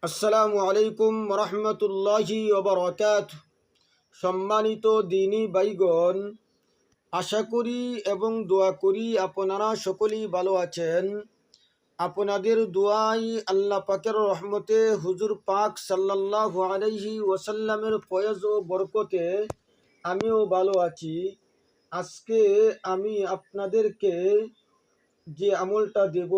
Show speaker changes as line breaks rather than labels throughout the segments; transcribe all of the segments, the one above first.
আসসালামু আলাইকুম রহমতুল্লাহি ওবরাকাতুহু। সম্মানিত দিনী ভাইগণ, আশা করি এবং দোয়া করি আপনারা সকলেই ভালো আছেন। আপনাদের দোয়াই আল্লাহ পাকের রহমতে হুজুর পাক সাল্লাল্লাহু আলাইহি ওয়াসাল্লামের ফয়েজ ও বরকতে আমিও ভালো আছি। আজকে আমি আপনাদেরকে যে আমলটা দেব,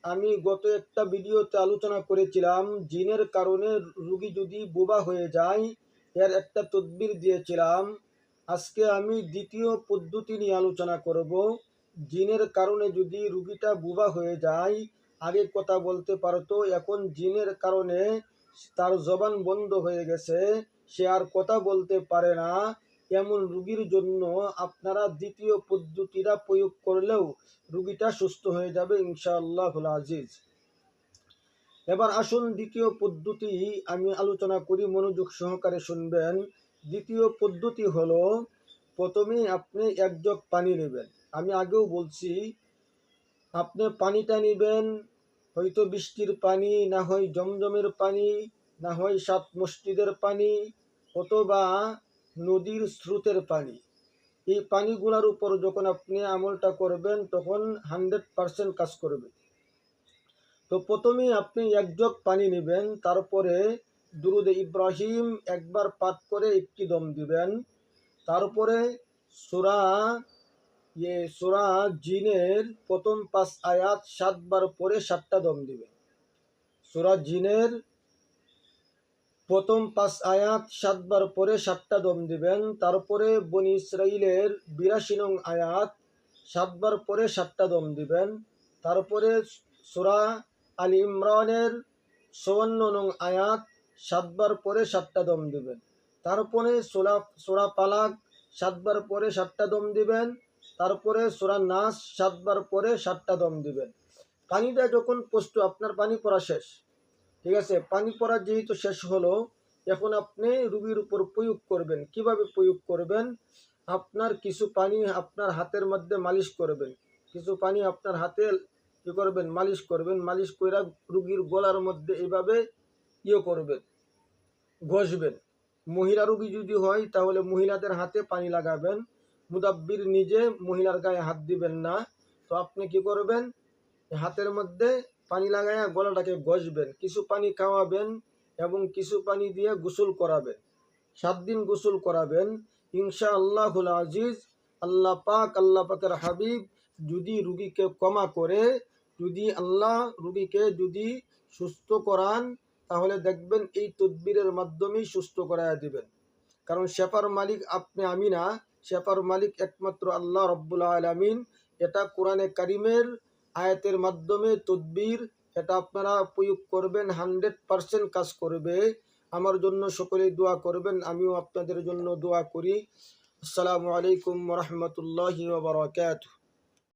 আমি গত একটা ভিডিওতে আলোচনা করেছিলাম জিনের কারণে রোগী যদি বোবা হয়ে যায় এর একটা তদবির দিয়েছিলাম। আজকে আমি দ্বিতীয় পদ্ধতি নিয়ে আলোচনা করব। জিনের কারণে যদি রোগীটা বোবা হয়ে যায়, আগে কথা বলতে পারতো, এখন জিনের কারণে তার জবান বন্ধ হয়ে গেছে, সে আর কথা বলতে পারে না, এমন রোগীর জন্য আপনারা দ্বিতীয় পদ্ধতিটা প্রয়োগ করলেও রোগীটা সুস্থ হয়ে যাবে ইনশাআল্লাহুল আজিজ। এবার আসুন দ্বিতীয় পদ্ধতি আমি আলোচনা করি, মনোযোগ সহকারে শুনবেন। দ্বিতীয় পদ্ধতি হলো, প্রথমে আপনি এক জগ পানি নেবেন। আমি আগেও বলছি, আপনি পানিটা নেবেন হয়তো বৃষ্টির পানি, না হয় জমজমের পানি, না হয় সাত মসজিদের পানি, অথবা নদীর স্রোতের পানি। এই পানিগুলোর উপর যখন আপনি আমলটা করবেন তখন 100% কাজ করবে। তো প্রথমে আপনি এক জগ পানি নেবেন, তারপরে দুরুদে ইব্রাহিম একবার পাঠ করে একটি দম দিবেন। তারপরে সূরা জিনের প্রথম 5 আয়াত 7 বার পরে 7টা দম দিবেন। সূরা জিনের প্রথম 5 আয়াত 7 বার পরে 7টা দম দিবেন। তারপরে বনি ইসরাইলের 82 নং আয়াত 7 বার পরে 7টা দম দিবেন। তারপরে সূরা আলী ইমরানের 54 নং আয়াত 7 বার পরে 7টা দম দিবেন। তারপরে সূরা ফালাক 7 বার পরে 7টা দম দিবেন। তারপরে সূরা নাস 7 বার পরে 7টা দম দিবেন। পানিটা যখন প্রস্তুত, আপনার পানি পড়া শেষ, ঠিক আছে, পানি পড়া যেহেতু শেষ হলো, এখন আপনি রোগীর উপর প্রয়োগ করবেন। কিভাবে প্রয়োগ করবেন? আপনার কিছু পানি আপনার হাতের মধ্যে মালিশ করবেন, কিছু পানি আপনার হাতে কি করবেন, মালিশ করবেন। মালিশ করে রোগীর গলার মধ্যে এভাবে করবেন, ঘষবেন। মহিলা রোগী যদি হয় তাহলে মহিলাদের হাতে পানি লাগাবেন, মুদাব্বির নিজে মহিলার গায়ে হাত দিবেন না। তো আপনি কি করবেন, হাতের মধ্যে পানি লাগাইয়া গলাটাকে ঘষবেন, কিছু পানি খাওয়াবেন এবং কিছু পানি দিয়ে গোসল করাবেন। 7 দিন গোসল করাবেন ইনশাআল্লাহুল আজিজ। আল্লাহ পাকের হাবিব যদি রুগীকে ক্ষমা করে, যদি আল্লাহ রুগীকে যদি সুস্থ করান, তাহলে দেখবেন এই তদবিরের মাধ্যমেই সুস্থ করাইয়া দিবেন। কারণ শেফার মালিক আপনি, আমি না, শেফার মালিক একমাত্র আল্লাহ রব্বুল আলামিন। এটা কোরআনে কারিমের আয়াতের মাধ্যমে তদবির, এটা আপনারা প্রয়োগ করবেন, 100% কাজ করবে। আমার জন্য সকলেই দোয়া করবেন, আমিও আপনাদের জন্য দোয়া করি। আসসালামু আলাইকুম ওয়া রাহমাতুল্লাহি ওয়া বারাকাতুহু।